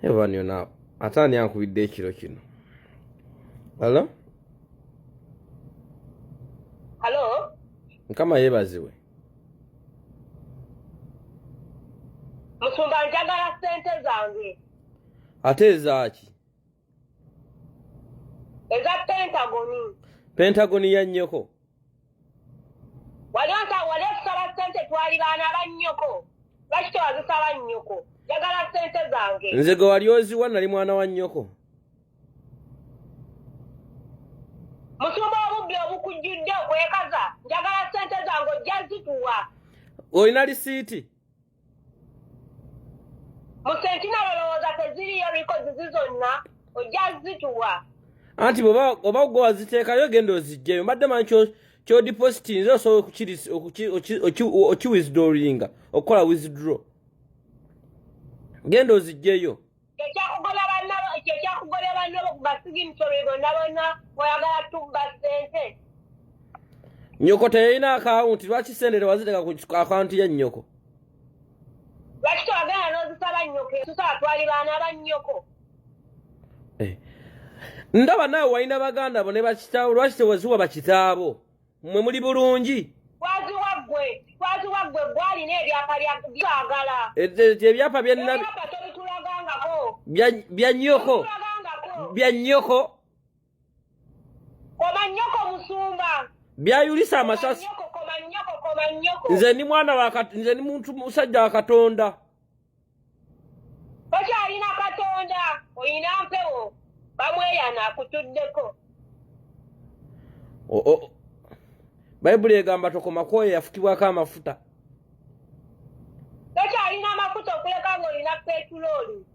Evanyo na atani yankubidde ekiro kino. Hello? Hello? Nkama yebaziwe. Musumba njagala sente zange. Ate ezaaki? Eza Pentagon. Pentagon ya nnyoko. Wali kusala sente twali baana ba nnyoko. Lwaki wazisala nnyoko? Njagala sente zange. Nze gwe wali oziwa nali mwana wa nnyoko. Musumba obubbi obukujjudde okwekaza. Njagala sente zange ojja zituwa. Olina lisiiti? Mu sentina lowooza teziriyo records zizonna ojja zituwa. Anti oba gwe waziteekayo genda ozijjeyo. Mbadde manyi kyo deposit nze osobola okiwithdrawinga okukola withdraw. Genda ozijjeyo. Ekyakugola banno basigimitole bonna oyagala tubba sente. Nnyoko teyalina akawunti, lwaki sente tewaziteeka ku akawunti ya nnyoko? Lwaki tewagenda n'ozisaba nnyoko esusala twali baana ba nnyoko? Ndaba naawe walina baganda bo ne bakitaabo, lwaki tewaziwa bakitaabo? Mmwe muli bulungi. Twaziwa ggwe gwalina ebyapa byagala. Ebyapa byenna tobitulagangako. bya nnyoko. Bya nnyoko. Koma nnyoko Musumba. Byayulisa amasasi. Koma nnyoko. Nze ni nze ni muntu musajja wa Katonda. Tokyalina Katonda, oyina mpewo. Bamweyana akutuddeko. Bayibuli egamba tokoma kwoyo yafukibwako amafuta. Tokyalina amafuta okuleka ng'olina petulooli.